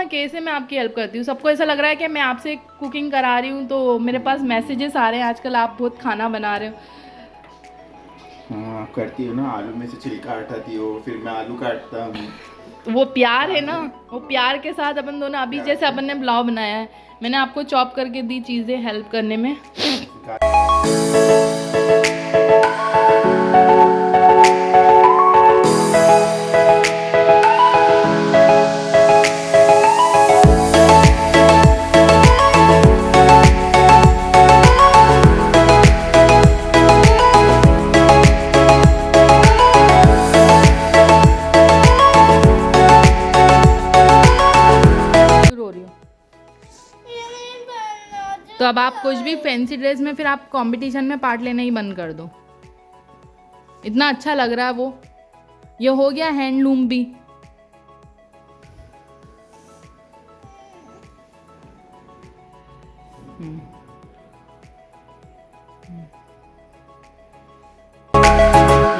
कैसे मैं आपकी हेल्प करती हूँ? सबको ऐसा लग रहा है कि मैं आपसे कुकिंग करा रही हूँ, तो मेरे पास मैसेजेस आ रहे हैं आजकल आप बहुत खाना बना रहे हो। हाँ करती हो ना, आलू में से छिलका हटाती हो, फिर मैं आलू काटता हूँ। तो वो प्यार है ध्यान ना, से। वो प्यार के साथ अपन दोनों, अभी प्यार जैसे से अपन ने पुलाव बनाया है, मैंने आपको चॉप करके दी चीज़ें हेल्प करने में। सिखा। शुरू हो रही हूँ। तो अब आप कुछ भी फैंसी ड्रेस में फिर आप कंपटीशन में पार्ट लेना ही बंद कर दो। इतना अच्छा लग रहा है वो। ये हो गया हैंडलूम भी।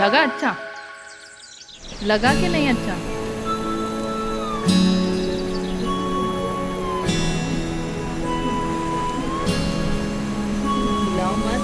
लगा अच्छा? लगा कि नहीं अच्छा? हिलाओ मत।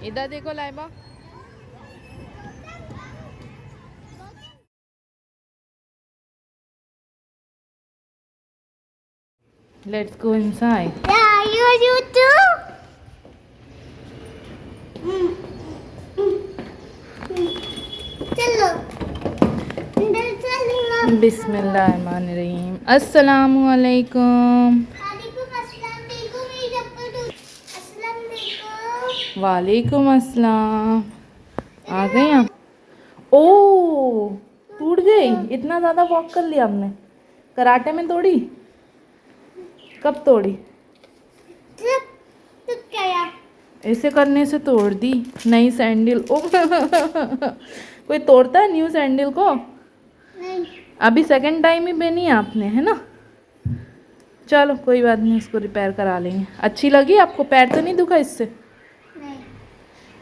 इधर देखो Laiba. Let's go inside. Yeah, you too. चलो अंदर चलना। बिस्मिल्लाहिर्रहमानिर्रहीम। अस्सलामु अलैकुम। वालेकुम अस्सलाम। देखो मेरी चप्पल टूट। अस्सलाम वालेकुम। वालेकुम अस्सलाम। आ गए आप? ओ, टूट गई? इतना ज़्यादा वॉक कर लिया हमने? कराटे में तोड़ी? कब तोड़ी? तो क्या? ऐसे करने से तोड़ दी। नई सैंडल। ओ कोई तोड़ता है न्यू सैंडल को? नहीं अभी सेकंड टाइम ही पहनी है आपने, है ना? चलो कोई बात नहीं, उसको रिपेयर करा लेंगे। अच्छी लगी आपको? पैर तो नहीं दुखा इससे? नहीं।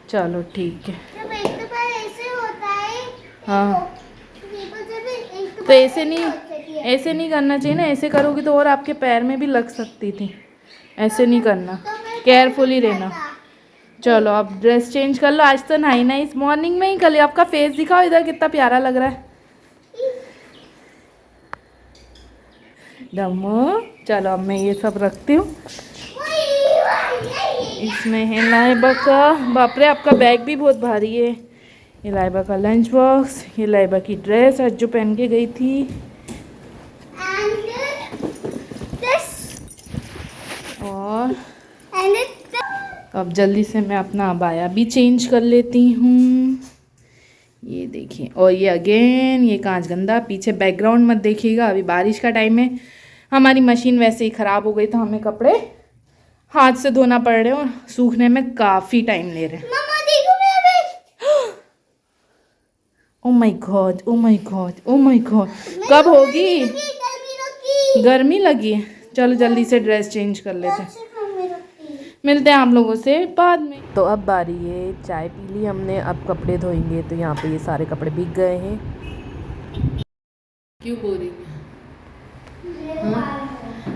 चलो ठीक है। जब एक तो पैर ऐसे होता है। हाँ देखो जब एक तो ऐसे नहीं करना चाहिए ना। ऐसे करोगी तो और आपके पैर में भी लग सकती थी। ऐसे नहीं करना, केयरफुली रहना। चलो अब ड्रेस चेंज कर लो। आज तो नहाई ना इस मॉर्निंग में ही। कल आपका फेस दिखाओ इधर, कितना प्यारा लग रहा है। दमो। चलो अब मैं ये सब रखती हूँ। इसमें है लाइबा का, बाप रे आपका बैग भी बहुत भारी है। ये लाइबा का लंच बॉक्स, ये लाइबा की ड्रेस आज जो पहन के गई थी, तो अब जल्दी से मैं अपना अबाया भी चेंज कर लेती हूँ। ये देखिए, और ये अगेन ये कांच गंदा, पीछे बैकग्राउंड मत देखिएगा, अभी बारिश का टाइम है। हमारी मशीन वैसे ही ख़राब हो गई तो हमें कपड़े हाथ से धोना पड़ रहे हैं और सूखने में काफ़ी टाइम ले रहे हैं। मम्मा देखो मेरे oh my God, oh my God, oh my God, कब होगी? गर्मी लगी है। चलो जल्दी से ड्रेस चेंज कर लेते हैं, मिलते हैं आप लोगों से बाद में। तो अब बारी है, चाय पी ली हमने, अब कपड़े धोएंगे। तो यहाँ पे ये सारे कपड़े भीग गए हैं। क्यों बोल रही है?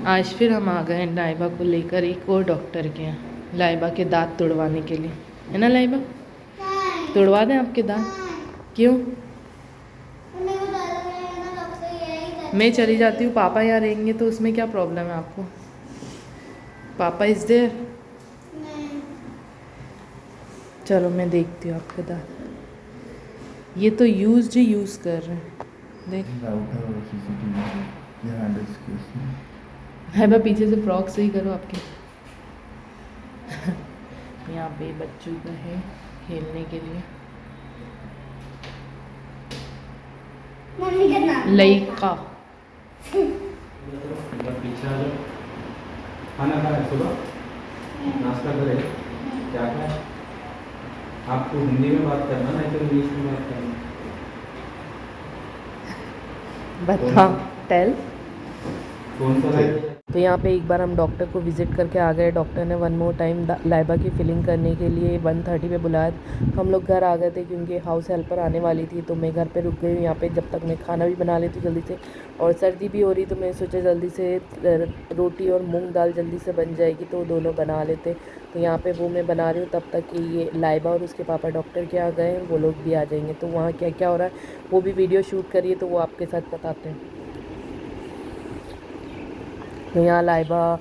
आज फिर हम आ गए हैं लाइबा को लेकर एक और डॉक्टर के यहाँ, लाइबा के दांत तुड़वाने के लिए, है ना लाइबा? तुड़वा दें आपके दांत? क्यों? मैं चली जाती हूँ, पापा यहाँ रहेंगे तो उसमें क्या प्रॉब्लम है आपको? पापा इज देयर। चलो मैं देखती हूँ आपके दांत। ये तो यूज़ कर रहे हैं, देख। है बा, पीछे से फ्रॉक सही करो आपके। यहाँ पे बच्चों का है खेलने के लिए, मम्मी का नाम लइका। खाना खाया सुबह, नाश्ता करे, क्या खाया? आपको हिंदी में बात करना नहीं तो इंग्लिश में बात करना। बताओ, टेल। कौन सा है? तो यहाँ पे एक बार हम डॉक्टर को विज़िट करके आ गए। डॉक्टर ने वन मोर टाइम लाइबा की फिलिंग करने के लिए 1:30 पे बुलाया। तो हम लोग घर आ गए थे क्योंकि हाउस हेल्पर आने वाली थी, तो मैं घर पे रुक गई हूँ यहाँ पे जब तक मैं खाना भी बना लेती जल्दी से। और सर्दी भी हो रही तो मैं सोचा जल्दी से रोटी और मूंग दाल जल्दी से बन जाएगी तो दोनों बना लेते। तो यहाँ पे वो मैं बना रही हूँ तब तक कि ये लाइबा और उसके पापा डॉक्टर के यहाँ गए हैं, वो लोग भी आ जाएंगे। तो वहाँ क्या क्या हो रहा है वो भी वीडियो शूट करिए तो वो आपके साथ बताते हैं। तो यहाँ लाइबा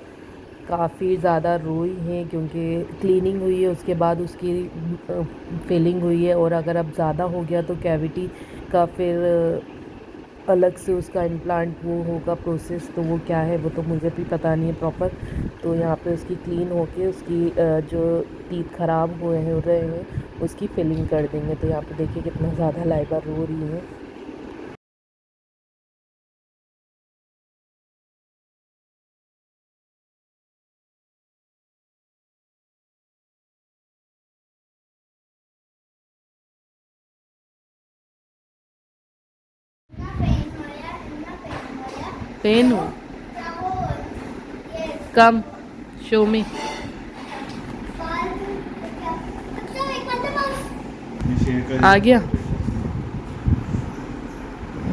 काफ़ी ज़्यादा रोई है क्योंकि क्लीनिंग हुई है, उसके बाद उसकी फिलिंग हुई है। और अगर अब ज़्यादा हो गया तो कैविटी का फिर अलग से उसका इम्प्लांट वो होगा प्रोसेस, तो वो क्या है वो तो मुझे भी पता नहीं है प्रॉपर। तो यहाँ पे उसकी क्लीन होके उसकी जो टीथ ख़राब हुए हैं रहे हैं उसकी फिलिंग कर देंगे। तो यहाँ पे देखिए कितना ज़्यादा लाइबा रो रही है। पेन हो कम शो में आ गया,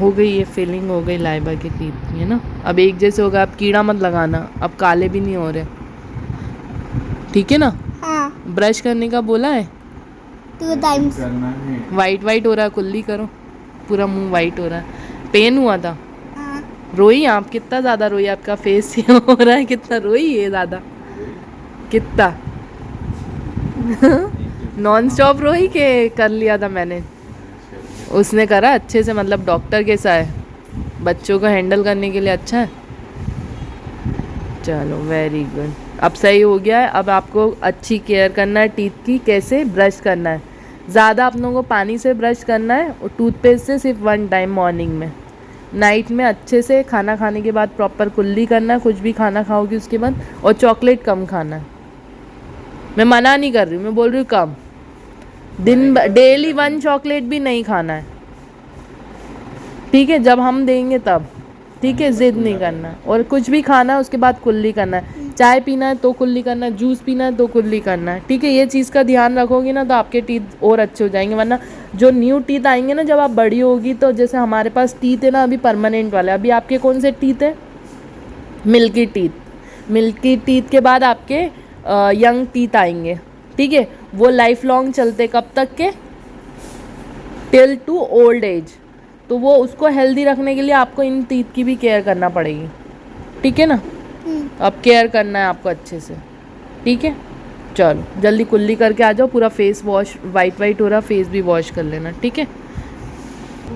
हो गई ये फिलिंग हो गई लाइबा की टीथ की, है ना। अब एक जैसे होगा, अब कीड़ा मत लगाना, अब काले भी नहीं हो रहे, ठीक है ना। हाँ, ब्रश करने का बोला है, 2 टाइम्स करना है। वाइट हो रहा है, कुल्ली करो, पूरा मुंह वाइट हो रहा है। पेन हुआ था, हाँ, रोई आप? कितना ज़्यादा रोई? आपका फेस ये हो रहा है, कितना रोई है ज़्यादा? कितना? नॉन स्टॉप रोई के कर लिया था मैंने? उसने करा अच्छे से, मतलब डॉक्टर कैसा है, बच्चों को हैंडल करने के लिए अच्छा है। चलो वेरी गुड, अब सही हो गया है। अब आपको अच्छी केयर करना है टीथ की। कैसे? ब्रश करना है, ज़्यादा आप लोगों को पानी से ब्रश करना है और टूथपेस्ट से सिर्फ 1 टाइम मॉर्निंग में। नाइट में अच्छे से खाना खाने के बाद प्रॉपर कुल्ली करना है, कुछ भी खाना खाओगी उसके बाद। और चॉकलेट कम खाना है, मैं मना नहीं कर रही हूँ, मैं बोल रही हूँ कम। दिन डेली 1 चॉकलेट भी नहीं खाना है, ठीक है, जब हम देंगे तब, ठीक है, ज़िद नहीं करना। और कुछ भी खाना है उसके बाद कुल्ली करना है। चाय पीना है तो कुल्ली करना है, जूस पीना है तो कुल्ली करना है, ठीक है। ये चीज़ का ध्यान रखोगी ना तो आपके टीथ और अच्छे हो जाएंगे। वरना जो न्यू टीथ आएंगे ना जब आप बड़ी होगी, तो जैसे हमारे पास टीथ है ना अभी परमानेंट वाले, अभी आपके कौन से टीथ है? Milky teeth. मिल्की टीथ के बाद आपके यंग टीथ आएंगे, ठीक है। वो लाइफ लॉन्ग चलते, कब तक के? Till two old age. तो वो उसको हेल्दी रखने के लिए आपको इन टीथ की भी केयर करना पड़ेगी, ठीक है ना। अब केयर करना है आपको अच्छे से, ठीक है। चलो जल्दी कुल्ली करके आ जाओ, पूरा फेस वॉश वाइट हो रहा, फेस भी वॉश कर लेना, ठीक है। तो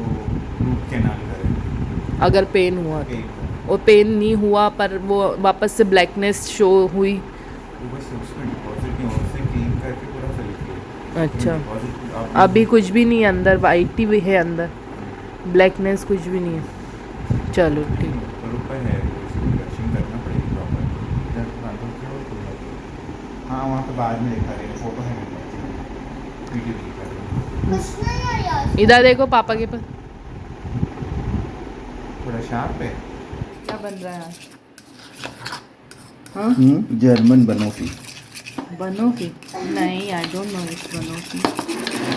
रूट कैनाल करें अगर पेन हुआ तो, और पेन नहीं हुआ पर वो वापस से ब्लैकनेस शो हुई, तो बस उसमें डिपॉजिट नहीं हो, उससे क्लीन अच्छा, और आप अभी कुछ भी नहीं है अंदर, वाइट ही भी है अंदर, ब्लैकनेस कुछ भी नहीं है। चलो ठीक। रुपए है, उसकी ब्रशिंग करना पड़ेगी प्रॉपर। हाँ वहाँ पे बाद में दिखा देंगे, फोटो है मेरे पास, वीडियो दिखा देंगे। कुछ नहीं है यार। इधर देखो पापा के पास थोड़ा शार्प है। क्या बन रहा है आज? हाँ जर्मन बनोफी। बनोगी? नहीं, आई डोंट नो इट्स बनोगी।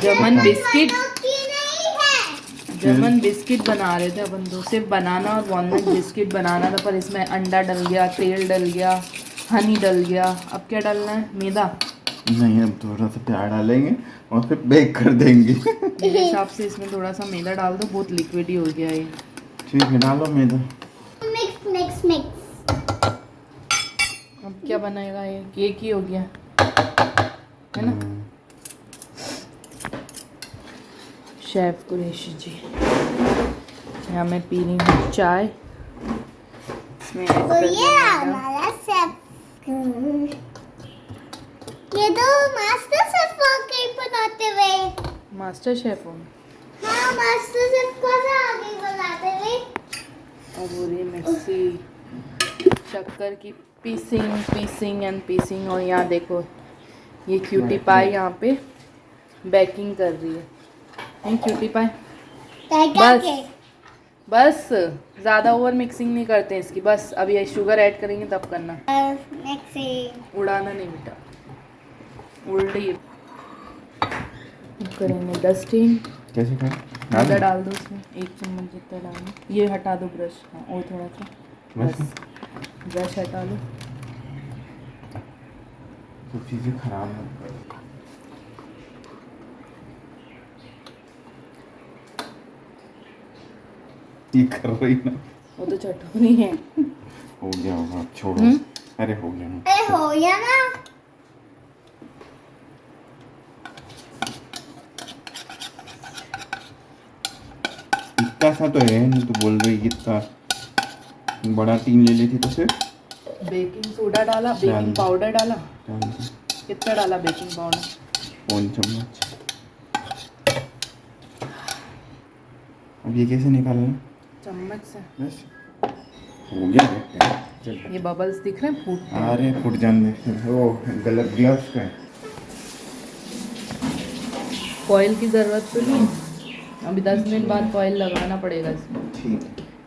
जर्मन बिस्किट, की नहीं है। जर्मन बिस्किट बना रहे थे अपन तो, सिर्फ बनाना और वॉलनट बिस्किट बनाना था, पर इसमें अंडा डल गया, तेल डल गया, हनी डल गया। अब क्या डालना है? मैदा? नहीं, अब थोड़ा सा प्यार डालेंगे और फिर बेक कर देंगे। मेरे हिसाब से इसमें थोड़ा सा मैदा डाल दो, बहुत लिक्विड ही हो गया ये। ठीक है, डालो मैदा। Mix mix mix. अब क्या बनाएगा ये? केक ही हो गया है ना। शेफ कुरैशी जी, यहाँ मैं पी रही हूँ चाय। इसमें ऐड तो कर ये दिया मैदा। हमारा शेफ। ये तो मास्टर शेफ वाकई बताते हुए। मास्टर शेफ हूँ। हाँ मास्टर शेफ को आगे बताते हुए। अब हो रही है मिक्सी, शक्कर की पीसिंग एंड पीसिंग। और यहाँ देखो ये क्यूटी पाई यहाँ पे बेकिंग कर रही है क्यूटी पाई। बस बस, ज़्यादा ओवर मिक्सिंग नहीं करते इसकी, बस अभी ये शुगर ऐड करेंगे तब करना। नेक्स्ट उड़ाना नहीं बेटा, उल्टी। अब करेंगे डस्टिंग। कैसे करें? मैदा डाल दो उसमें, 1 चम्मच जितना डालना। ये हटा दो ब्रश, हाँ और थोड़ा सा, बस ब्रश हटा लो। सब चीज़ें खराब हो। ये कर रही ना, वो तो चटोरी है। हो गया होगा, अब छोड़ो। अरे हो गया ना। अरे हो गया ना। इतना सा तो है नहीं, तो बोल रही इतना बड़ा टीन ले लेती तो फिर बेकिंग सोडा डाला, बेकिंग पाउडर डाला। डाल दो। कितना डाला बेकिंग पाउडर? 1 चम्मच। अब ये कैसे निकालना? चम्मच से। बस हो गया है। चल ये बबल्स दिख रहे हैं, फूटते हैं। अरे फुट जाने दे। वो गलत ग्लव्स का है। फॉइल की ज़रूरत तो नहीं, अभी 10 मिनट बाद फॉइल लगाना पड़ेगा इसमें। ठीक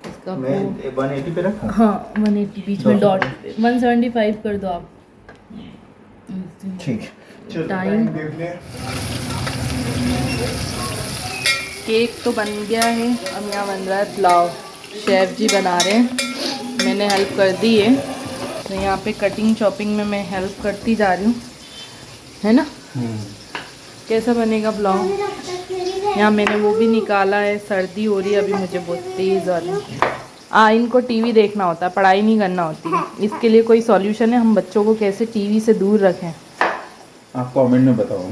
इसका है, मैं 180 पे रखूं? हाँ 180, बीच में डॉट 175 कर दो आप। ठीक है, चल टाइम देख ले। केक तो बन गया है, अब यहाँ बन रहा है पुलाव। शेफ जी बना रहे हैं, मैंने हेल्प कर दी है। तो यहाँ पे कटिंग चॉपिंग में मैं हेल्प करती जा रही हूँ, है ना। कैसा बनेगा पुलाव? यहाँ मैंने वो भी निकाला है, सर्दी हो रही है अभी मुझे बहुत तेज़ वाली। इनको टीवी देखना होता है, पढ़ाई नहीं करना होती है। इसके लिए कोई सॉल्यूशन है, हम बच्चों को कैसे टीवी से दूर रखें? आप कमेंट में बताओ।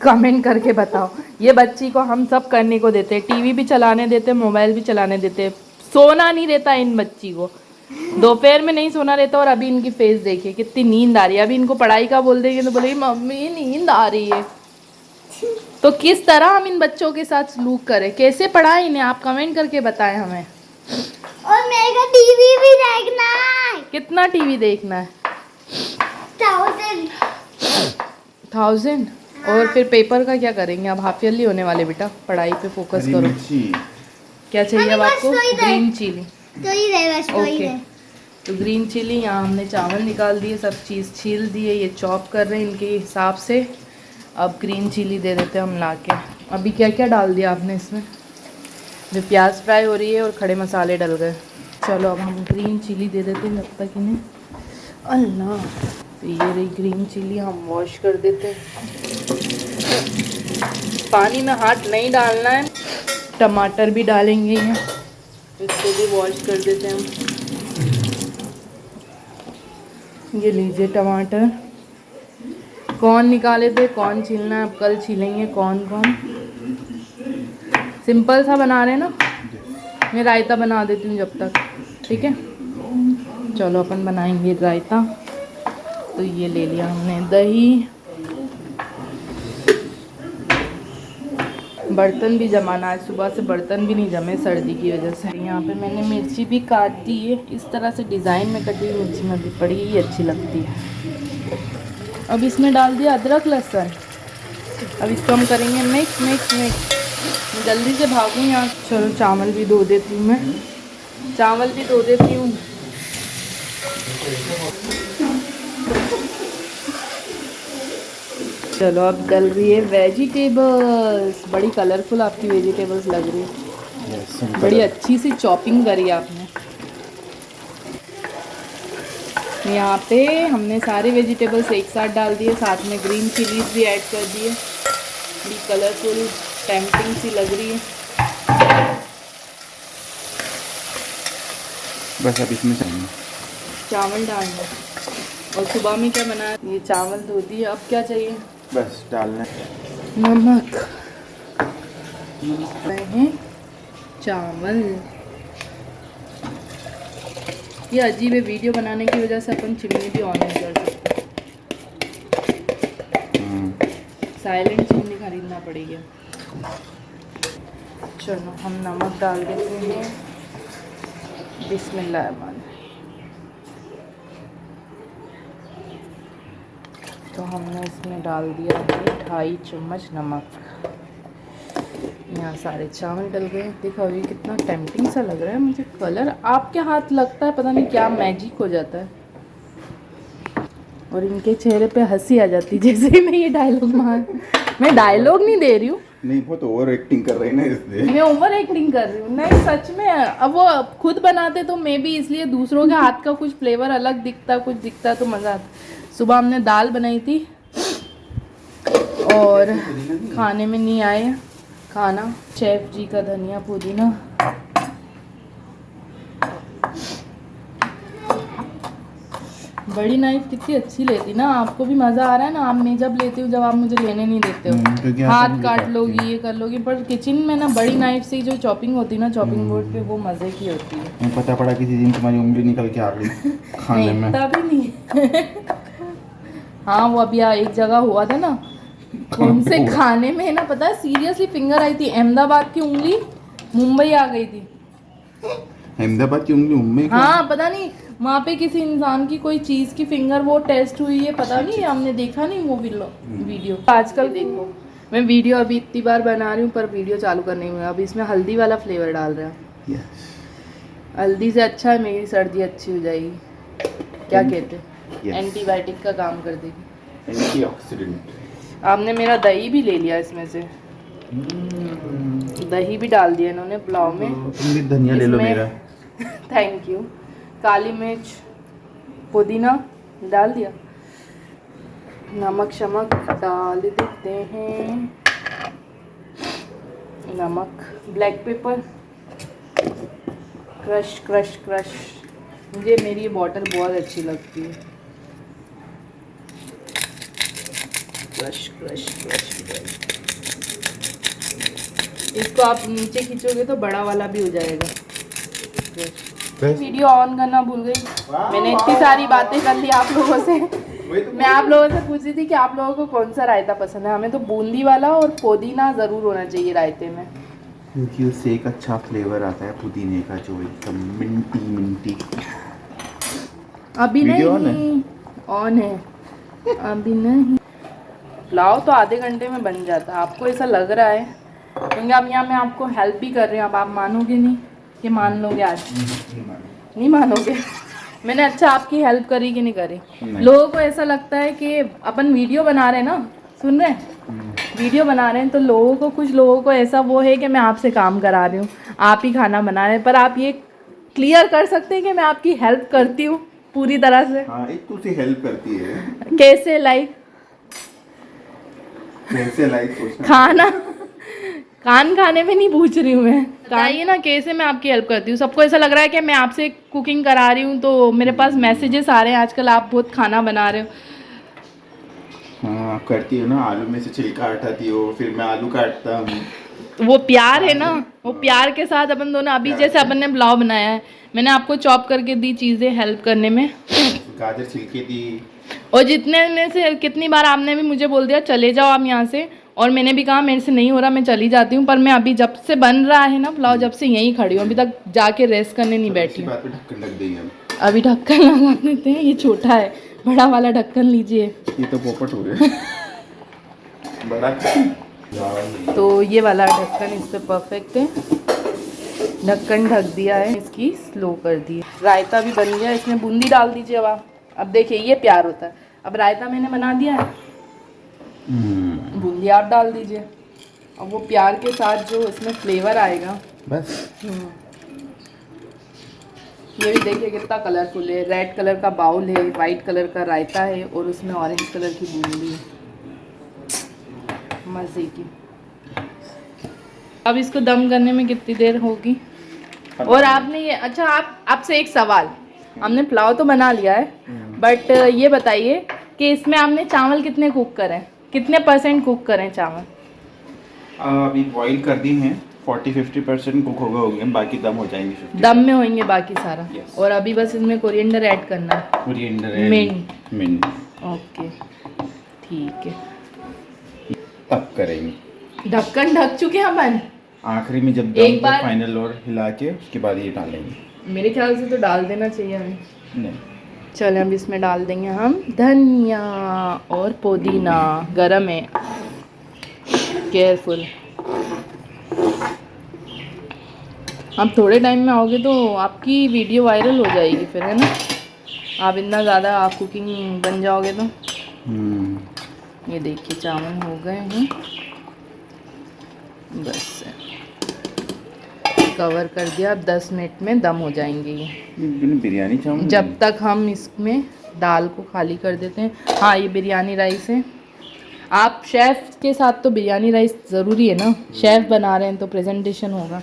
कमेंट करके बताओ। ये बच्ची को हम सब करने को देते हैं, टीवी भी चलाने देते, मोबाइल भी चलाने देते, सोना नहीं देता इन बच्ची को। दोपहर में नहीं सोना रहता, और अभी इनकी फेस देखिए कितनी नींद आ रही है। अभी इनको पढ़ाई का बोल देंगे तो बोलेगी मम्मी नींद आ रही है। तो किस तरह हम इन बच्चों के साथ सलूक करें, कैसे पढ़ाएं इन्हें? आप कमेंट करके बताएं हमें। और मेरे को टीवी भी देखना है। कितना टीवी देखना है? 1000। और फिर पेपर का क्या करेंगे? अब हाफ ईयरली होने वाले बेटा, पढ़ाई पे फोकस हरी करो। मिर्ची। क्या चाहिए अब आपको? Green chilli. तो ही रहे बस, तो ही ओके, रहे। तो ग्रीन चिली। यहाँ हमने चावल निकाल दिए, सब चीज़ छील दिए, ये चॉप कर रहे हैं इनके हिसाब से। अब ग्रीन चिली दे देते हैं हम ला के। अभी क्या क्या डाल दिया आपने इसमें? जो प्याज फ्राई हो रही है और खड़े मसाले डल गए। चलो अब हम ग्रीन चिली दे देते हैं जब तक इन्हें। अल्लाह, तो ये रही ग्रीन चिली, हम वॉश कर देते हैं। पानी में हाथ नहीं डालना है। टमाटर भी डालेंगे ये, इसको भी वॉश कर देते हैं हम। ये लीजिए टमाटर। कौन निकाले थे, कौन छीलना है, अब कल छीलेंगे कौन। सिंपल सा बना रहे हैं ना, मैं रायता बना देती हूँ जब तक, ठीक है। चलो अपन बनाएंगे रायता। तो ये ले लिया हमने दही, बर्तन भी जमाना, आज सुबह से बर्तन भी नहीं जमे सर्दी की वजह से। यहाँ पे मैंने मिर्ची भी काट दी है, इस तरह से डिज़ाइन में कटी हुई मिर्ची में भी पड़ी, ही अच्छी लगती है। अब इसमें डाल दिया अदरक लहसुन, अब इसको हम करेंगे मिक्स मिक्स मिक्स। जल्दी से भागूँ यहाँ, चलो चावल भी धो देती हूँ मैं, चावल भी धो देती हूँ। चलो अब डल रही है वेजिटेबल्स, बड़ी कलरफुल आपकी वेजिटेबल्स लग रही है, बड़ी अच्छी सी चॉपिंग करी आपने। यहाँ पे हमने सारे वेजिटेबल्स एक साथ डाल दिए, साथ में ग्रीन चिलीज भी ऐड कर दिए, बड़ी कलरफुल टेम्पटिंग सी लग रही है। बस अब इसमें चावल डालना, और सुबह में क्या बनाया, ये चावल धो दिए। अब क्या चाहिए, बस डालना नमक, हैं चावल। ये अजीब है, वीडियो बनाने की वजह से अपन चिमनी भी ऑन नहीं कर सकते, साइलेंट चिमनी खरीदना पड़ेगी। चलो हम नमक डाल देते हैं, बिस्मिल्लाह। तो हमने इसमें डाल दिया है 2.5 चम्मच नमक। यहाँ सारे चावल डल गए। देखो अभी कितना टेम्पटिंग सा लग रहा है मुझे कलर। आपके हाथ लगता है पता नहीं क्या मैजिक हो जाता है, और इनके चेहरे पे हंसी आ जाती है जैसे ही मैं ये डायलॉग मैं डायलॉग नहीं दे रही हूँ, नहीं बहुत ओवर एक्टिंग कर रही है ना इसलिए। मैं ओवर एक्टिंग कर रही हूँ, नहीं सच में। अब वो खुद बनाते तो मे भी इसलिए दूसरों के हाथ का कुछ फ्लेवर अलग दिखता, कुछ दिखता तो मज़ा आता। सुबह हमने दाल बनाई थी और खाने में नहीं आए खाना, शेफ जी का धनिया पुदीना। बड़ी नाइफ कितनी अच्छी लेती ना, आपको भी मज़ा आ रहा है ना। आप मैं जब लेती हूँ, जब आप मुझे लेने नहीं देते हो, हाथ काट लोगी, ये कर लोगी, पर किचन में ना बड़ी नाइफ से जो चॉपिंग होती है ना, चॉपिंग बोर्ड पे, वो मज़े की होती है। पता पड़ा किसी दिन तुम्हारी उंगली निकल के आ गई खाने में। तभी नहीं हाँ वो अभी एक जगह हुआ था ना, कौन से खाने में ना, पता है सीरियसली फिंगर आई थी। अहमदाबाद की उंगली मुंबई आ गई थी। अहमदाबाद की उंगली मुंबई? हाँ पता नहीं, वहाँ पे किसी इंसान की कोई चीज़ की फिंगर वो टेस्ट हुई है, पता नहीं, हमने देखा नहीं वो वीडियो। आजकल देखो मैं वीडियो अभी इतनी बार बना रही हूँ पर वीडियो चालू करने में, अभी इसमें हल्दी वाला फ्लेवर डाल रहा है। हल्दी से अच्छा है मेरी सर्दी अच्छी हो जाएगी, क्या कहते हैं, एंटीबायोटिक का काम कर देगी, एंटीऑक्सीडेंट। आपने मेरा दही भी ले लिया इसमें से, दही भी डाल दिया इन्होंने पुलाव में। तुम भी धनिया ले लो मेरा। Thank you. काली मिर्च पुदीना डाल दिया, नमक शमक डाल देते हैं, नमक, black pepper, crush crush crush. मुझे मेरी ये बॉटल बहुत अच्छी लगती है, क्रश क्रश क्रश क्रश। इसको आप नीचे खींचोगे तो बड़ा वाला भी हो जाएगा। वीडियो ऑन करना भूल गई, मैंने इतनी सारी बातें कर ली आप लोगों से। मैं आप लोगों से पूछ रही थी कि आप लोगों को कौन सा रायता पसंद है। हमें तो बूंदी वाला और पुदीना ज़रूर होना चाहिए रायते में, क्योंकि उससे एक अच्छा फ्लेवर आता है पुदीने का, जो एकदम मिंटी मिंटी। अभी नहीं ऑन है, अभी नहीं। पुलाव तो आधे घंटे में बन जाता है, आपको ऐसा लग रहा है क्योंकि अब यहाँ मैं आपको हेल्प भी कर रही हूँ। अब आप मानोगे नहीं कि मान लोगे आज? नहीं मानोगे। मैंने अच्छा आपकी हेल्प करी कि नहीं करी? लोगों को ऐसा लगता है कि अपन वीडियो बना रहे हैं ना, सुन रहे हैं, वीडियो बना रहे हैं तो लोगों को, कुछ लोगों को ऐसा वो है कि मैं आपसे काम करा रही हूँ, आप ही खाना बना रहे हैं। पर आप ये क्लियर कर सकते हैं कि मैं आपकी हेल्प करती हूँ पूरी तरह से। हाँ, एक तो हेल्प करती है। कैसे? लाइक खाना कान खाने में नहीं पूछ रही हूँ मैं, बताइए ना कैसे मैं आपकी हेल्प करती हूँ। सबको ऐसा लग रहा है कि मैं आपसे कुकिंग करा रही हूँ, तो मेरे पास मैसेजेस आ रहे हैं आजकल आप बहुत खाना बना रहे हो। हाँ, आप करती हो ना, आलू में से छिलका हटाती हो, फिर मैं आलू काटता हूँ। वो प्यार है ना, वो प्यार के साथ अपन दोनों, अभी जैसे अपन ने पुलाव बनाया है, मैंने आपको चॉप करके दी चीज़ें हेल्प करने में, गाजर छिलके दी, और जितने में से कितनी बार आपने भी मुझे बोल दिया चले जाओ आप यहाँ से, और मैंने भी कहा मेरे से नहीं हो रहा, मैं चली जाती हूँ। पर मैं अभी जब से बन रहा है ना पुलाव, जब से यहीं खड़ी हूँ, अभी तक जाके रेस्ट करने नहीं बैठी हूँ। बात पे ढक्कन ढक देंगे हम। अभी ढक्कन लगा देते हैं, ये छोटा है, बड़ा वाला ढक्कन लीजिए। ये तो पोपट हो गया। बड़ा तो ये वाला ढक्कन इस पे परफेक्ट है। ढक्कन ढक दिया है, इसकी स्लो कर दी। रायता भी बन गया, इसमें बूंदी डाल दीजिए। अब देखिए ये प्यार होता है। अब रायता मैंने बना दिया है, बूंदी आप डाल दीजिए। अब वो प्यार के साथ जो इसमें फ्लेवर आएगा बस। ये भी देखिए कितना कलरफुल है। रेड कलर का बाउल है, वाइट कलर का रायता है और उसमें ऑरेंज कलर की बूंदी है, मज़े की। अब इसको दम करने में कितनी देर होगी? और आपने ये, अच्छा आपसे एक सवाल, हमने पुलाव तो बना लिया है, बट ये बताइए कि इसमें आपने चावल कितने कुक करें, कितने % कुक करें चावल? अभी बॉईल कर दी हैं, 40-50% कुक होंगे, बाकी दम हो जाएंगे 50। दम में होंगे बाकी सारा। Yes. और अभी बस इसमें कोरिएंडर ऐड करना है। Coriander mint. ओके ठीक है, तब करेंगे। ढक्कन ढक चुके हैं अपन। आखिरी में जब एक दम बार- फाइनल और हिला के उसके बाद ये डालेंगे। मेरे ख्याल से तो डाल देना चाहिए हमें। नहीं, चलो अब इसमें डाल देंगे हम धनिया और पुदीना। गरम है, केयरफुल। आप थोड़े टाइम में आओगे तो आपकी वीडियो वायरल हो जाएगी फिर, है ना? आप इतना ज़्यादा आप कुकिंग बन जाओगे तो। ये देखिए चावल हो गए हैं, बस कवर कर दिया। अब 10 मिनट में दम हो जाएंगे ये। बिरयानी चावल जब तक हम इसमें दाल को खाली कर देते हैं। हाँ ये बिरयानी राइस है। आप शेफ़ के साथ तो बिरयानी राइस ज़रूरी है ना, शेफ़ बना रहे हैं तो प्रेजेंटेशन होगा।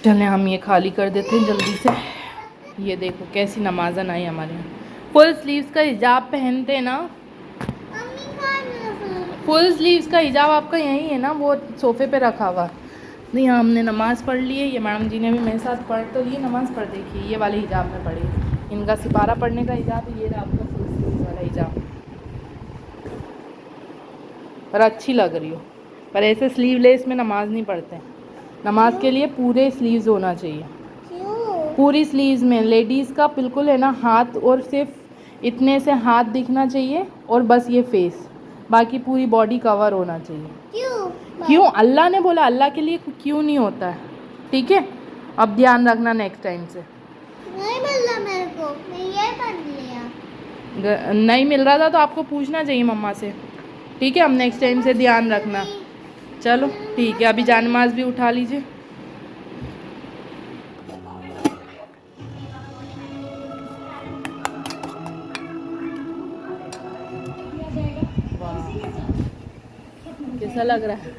चलें हम ये खाली कर देते हैं जल्दी से। ये देखो कैसी नमाज़न आई हमारे यहाँ। फुल स्लीव्स का हिजाब पहनते हैं ना, फुल स्लीव्स का हिजाब आपका यहीं है ना, वो सोफ़े पे रखा हुआ। नहीं हमने नमाज़ पढ़ ली है, ये मैडम जी ने भी मेरे साथ पढ़ तो ये नमाज़ पढ़ देखिए, ये वाले हिजाब में पढ़ी। इनका सिपारा पढ़ने का हिजाब है, ये रहा आपका फुल स्लीव्स वाला हिजाब। पर अच्छी लग रही हो, पर ऐसे स्लीवलेस में नमाज़ नहीं पढ़ते। नमाज के लिए पूरे स्लीव्स होना चाहिए, पूरी स्लीव्स में। लेडीज़ का बिल्कुल है ना, हाथ और सिर्फ इतने से हाथ दिखना चाहिए और बस ये फेस, बाकी पूरी बॉडी कवर होना चाहिए। क्यों? अल्लाह ने बोला, अल्लाह के लिए क्यों नहीं होता है? ठीक है, अब ध्यान रखना नेक्स्ट टाइम से। नहीं मिल रहा मेरे को, मैं ये पहन लिया। नहीं मिल रहा था तो आपको पूछना चाहिए मम्मा से, ठीक है? अब नेक्स्ट टाइम से ध्यान रखना। चलो ठीक है, अभी जानमाज भी उठा लीजिए। कैसा लग रहा है?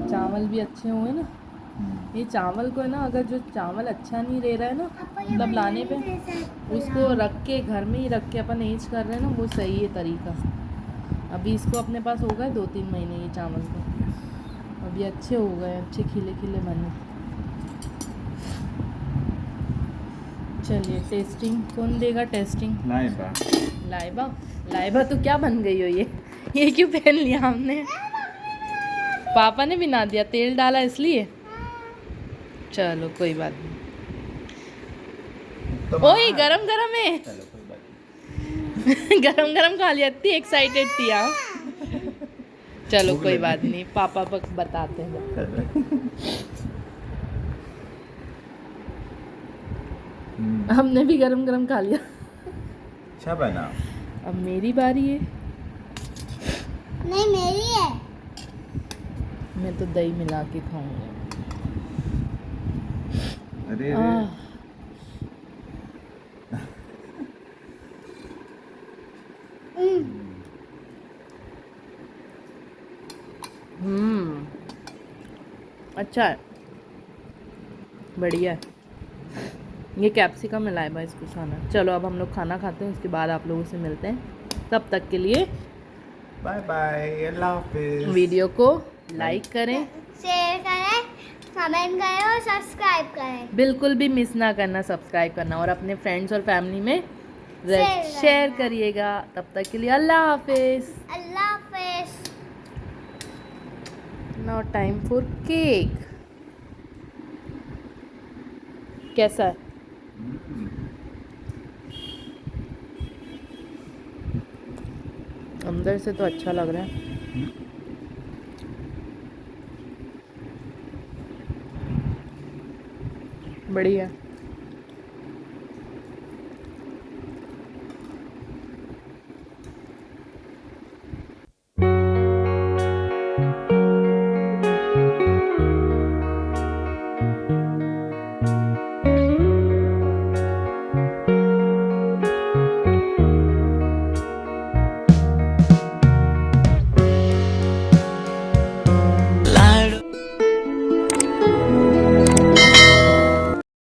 चावल भी अच्छे हुए ना। ये चावल को है ना, अगर जो चावल अच्छा नहीं रह रहा है ना, मतलब लाने पे उसको रख के घर में ही रख के अपन एज कर रहे हैं ना, वो सही है तरीका। अभी इसको अपने पास हो गए 2-3 महीने ये चावल को, अभी अच्छे हो गए, अच्छे खिले खिले बने। चलिए टेस्टिंग कौन देगा? टेस्टिंग लाइबा। लाइबा। लाइबा तो क्या बन गई हो ये क्यों पहन लिया हमने? पापा ने भी ना दिया, तेल डाला इसलिए। चलो कोई बात नहीं। तो ओए गरम गरम है। चलो कोई बात नहीं। गरम गरम खा लिया, इतनी एक्साइटेड थी आप। चलो भूख कोई लगी। बात नहीं, पापा बक बताते हैं। हमने भी गरम गरम खा लिया। अच्छा बना। अब मेरी बारी है। नहीं मेरी है। मैं तो दही मिला के खाऊंगी। अरे अच्छा है, बढ़िया है। ये कैप्सिकम मिलाए बा इसको खाना। चलो अब हम लोग खाना खाते हैं, उसके बाद आप लोगों से मिलते हैं। तब तक के लिए बाय बाय, अल्लाह हाफिज। वीडियो को लाइक करें, शेयर करें, कमेंट करें और सब्सक्राइब करें। बिल्कुल भी मिस ना करना सब्सक्राइब करना, और अपने फ्रेंड्स और फैमिली में ड्रेस शेयर करिएगा। तब तक के लिए अल्लाह हाफिज। अल्लाह हाफिज। Now time for cake. कैसा है? अंदर से तो अच्छा लग रहा है। बढ़िया।